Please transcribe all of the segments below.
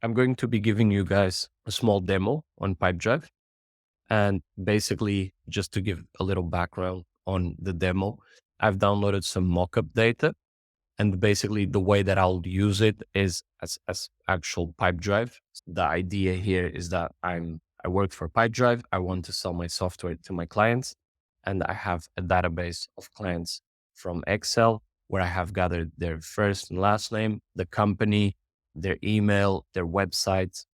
I'm going to be giving you guys a small demo on Pipedrive. And basically, just to give a little background on the demo, I've downloaded some mockup data. And basically, the way that I'll use it is as actual Pipedrive. The idea here is that I work for Pipedrive. I want to sell my software to my clients. And I have a database of clients from Excel where I have gathered their first and last name, the company, their email, their website,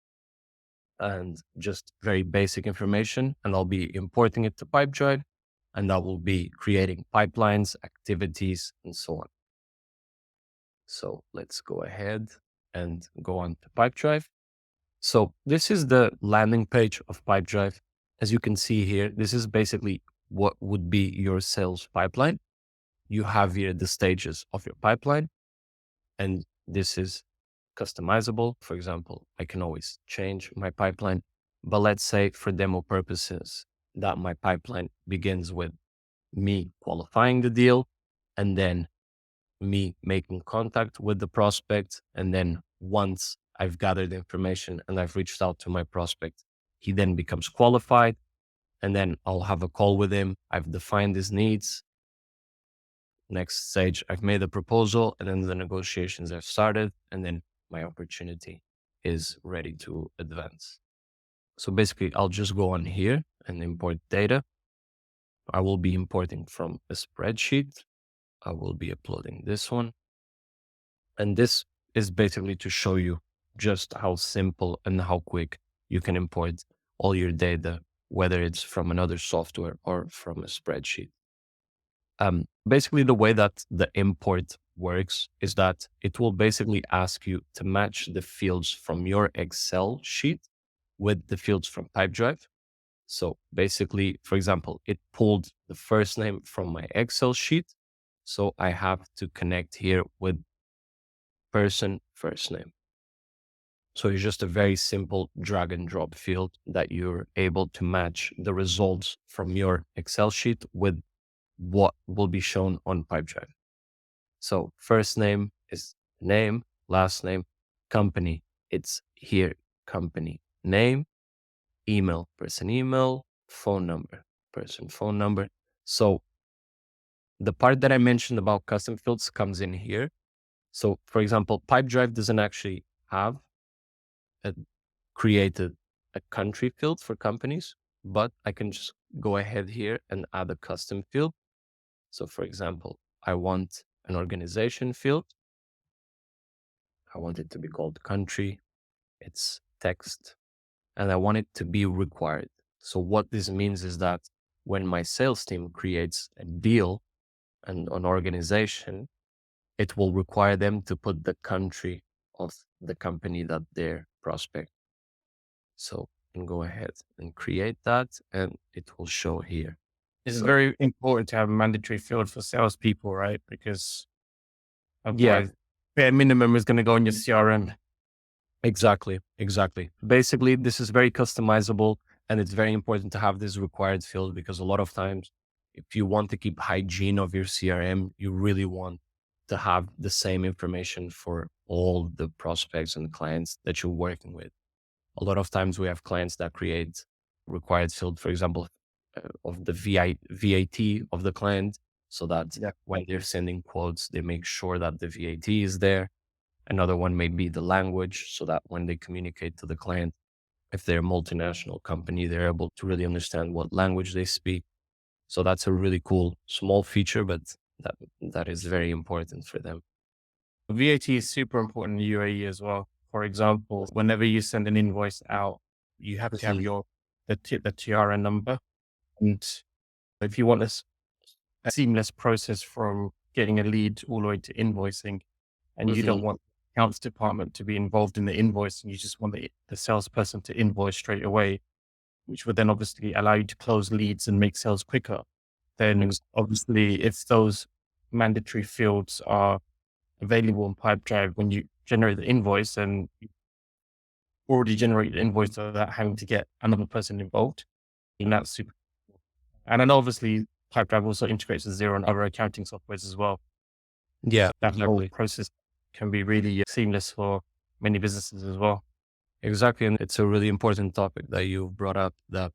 and just very basic information. And I'll be importing it to Pipedrive, and I will be creating pipelines, activities, and so on. So let's go ahead and go on to Pipedrive. So this is the landing page of Pipedrive. As you can see here, this is basically what would be your sales pipeline. You have here the stages of your pipeline, and this is customizable. For example, I can always change my pipeline, but let's say for demo purposes that my pipeline begins with me qualifying the deal and then me making contact with the prospect. And then once I've gathered information and I've reached out to my prospect, he then becomes qualified. And then I'll have a call with him. I've defined his needs. Next stage, I've made a proposal, and then the negotiations have started, and then my opportunity is ready to advance. So basically, I'll just go on here and import data. I will be importing from a spreadsheet. I will be uploading this one. And this is basically to show you just how simple and how quick you can import all your data, whether it's from another software or from a spreadsheet. Basically, the way that the import works is that it will basically ask you to match the fields from your Excel sheet with the fields from Pipedrive. So basically, for example, it pulled the first name from my Excel sheet. So I have to connect here with person first name. So it's just a very simple drag and drop field that you're able to match the results from your Excel sheet with what will be shown on Pipedrive. So first name is name, last name, company. It's here, company name, email, person email, phone number, person phone number. So the part that I mentioned about custom fields comes in here. So for example, Pipedrive doesn't actually have created a country field for companies, but I can just go ahead here and add a custom field. So for example, I want an organization field. I want it to be called country. It's text, and I want it to be required. So what this means is that when my sales team creates a deal and an organization, it will require them to put the country of the company that they're prospect. So I can go ahead and create that, and it will show here. It's very important to have a mandatory field for salespeople, right? Because otherwise, bare minimum is going to go in your CRM. Exactly. Basically, this is very customizable, and it's very important to have this required field because a lot of times, if you want to keep hygiene of your CRM, you really want to have the same information for all the prospects and clients that you're working with. A lot of times we have clients that create required field, for example, of the VAT of the client, so that when they're sending quotes, they make sure that the VAT is there. Another one may be the language, so that when they communicate to the client, if they're a multinational company, they're able to really understand what language they speak. So that's a really cool small feature, but that is very important for them. VAT is super important in UAE as well. For example, whenever you send an invoice out, you have to have the TRN number. And if you want a seamless process from getting a lead all the way to invoicing, and you don't want the accounts department to be involved in the invoice, and you just want the salesperson to invoice straight away, which would then obviously allow you to close leads and make sales quicker. Then obviously, if those mandatory fields are available in Pipedrive when you generate the invoice, and you already generate the invoice without having to get another person involved, and that's super cool. And then obviously Pipedrive also integrates with Xero and other accounting softwares as well. Yeah, That whole process can be really seamless for many businesses as well. Exactly. And it's a really important topic that you brought up, that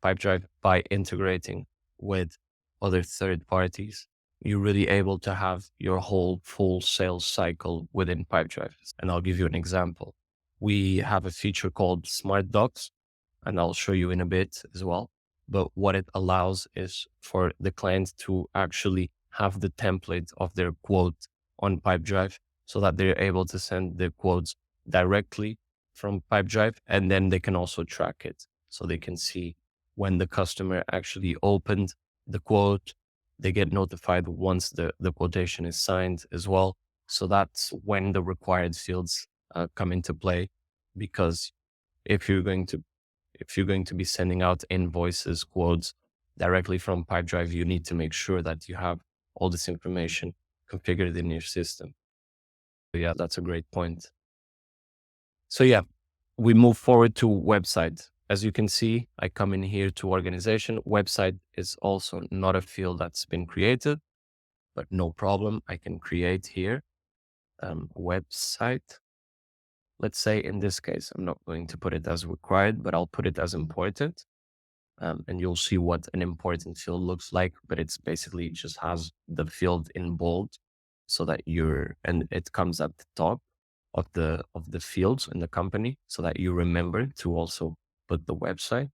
Pipedrive, by integrating with other third parties, you're really able to have your whole full sales cycle within Pipedrive. And I'll give you an example. We have a feature called Smart Docs, and I'll show you in a bit as well. But what it allows is for the client to actually have the template of their quote on Pipedrive so that they're able to send the quotes directly from Pipedrive, and then they can also track it. So they can see when the customer actually opened the quote. They get notified once the quotation is signed as well. So that's when the required fields come into play, because if you're going to if you're going to be sending out invoices, quotes directly from Pipedrive, you need to make sure that you have all this information configured in your system. So yeah, that's a great point. So yeah, we move forward to website. As you can see, I come in here to organization. Website is also not a field that's been created, but no problem. I can create here website. Let's say in this case, I'm not going to put it as required, but I'll put it as important. And you'll see what an important field looks like, but it's basically just has the field in bold so that and it comes at the top of the fields in the company so that you remember to also put the website.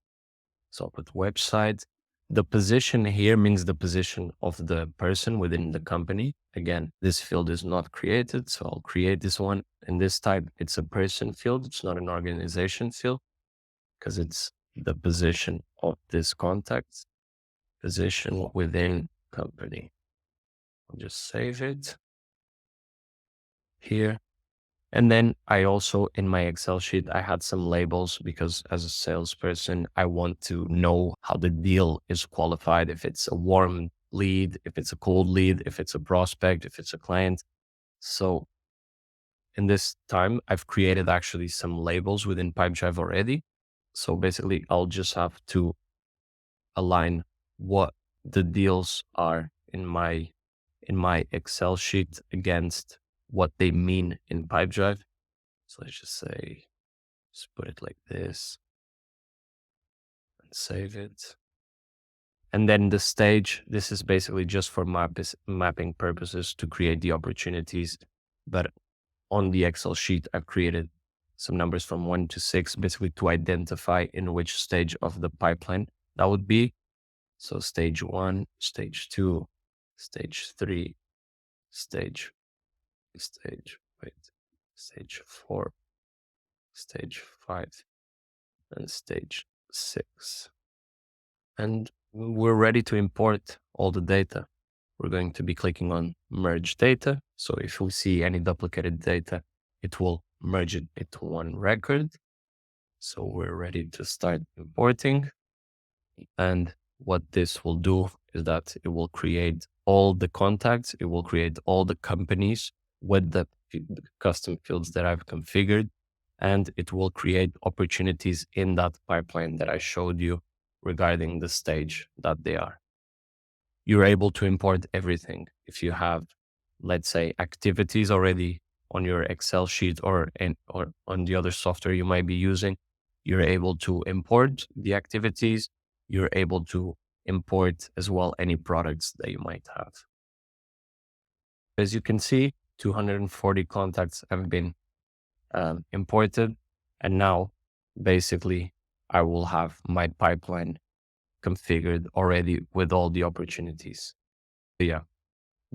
So I'll put website. The position here means the position of the person within the company. Again, this field is not created, so I'll create this one. In this type, it's a person field. It's not an organization field because it's the position of this contact, position within company. I'll just save it here. And then I also, in my Excel sheet, I had some labels because as a salesperson, I want to know how the deal is qualified. If it's a warm lead, if it's a cold lead, if it's a prospect, if it's a client. So in this time, I've created actually some labels within Pipedrive already. So basically, I'll just have to align what the deals are in my Excel sheet against what they mean in Pipedrive. So let's just say, let's put it like this and save it. And then the stage, this is basically just for mapping purposes to create the opportunities. But on the Excel sheet, I've created some numbers from 1 to 6, basically to identify in which stage of the pipeline that would be. So stage 1, stage 2, stage 3, stage 4, stage 5, and stage 6. And we're ready to import all the data. We're going to be clicking on merge data. So if we see any duplicated data, it will merge it into one record. So we're ready to start importing. And what this will do is that it will create all the contacts. It will create all the companies with the custom fields that I've configured. And it will create opportunities in that pipeline that I showed you regarding the stage that they are. You're able to import everything. If you have, let's say, activities already on your Excel sheet or on the other software you might be using, you're able to import the activities. You're able to import as well any products that you might have. As you can see, 240 contacts have been imported. And now basically I will have my pipeline configured already with all the opportunities. So yeah,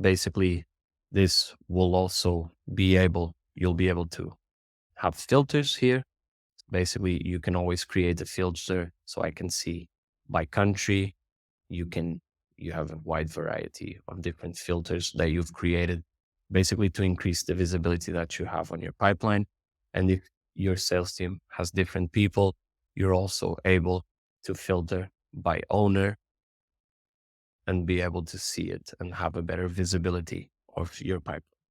basically this will also you'll be able to have filters here. Basically you can always create a filter so I can see by country. You have a wide variety of different filters that you've created basically to increase the visibility that you have on your pipeline. And if your sales team has different people, you're also able to filter by owner and be able to see it and have a better visibility of your pipeline.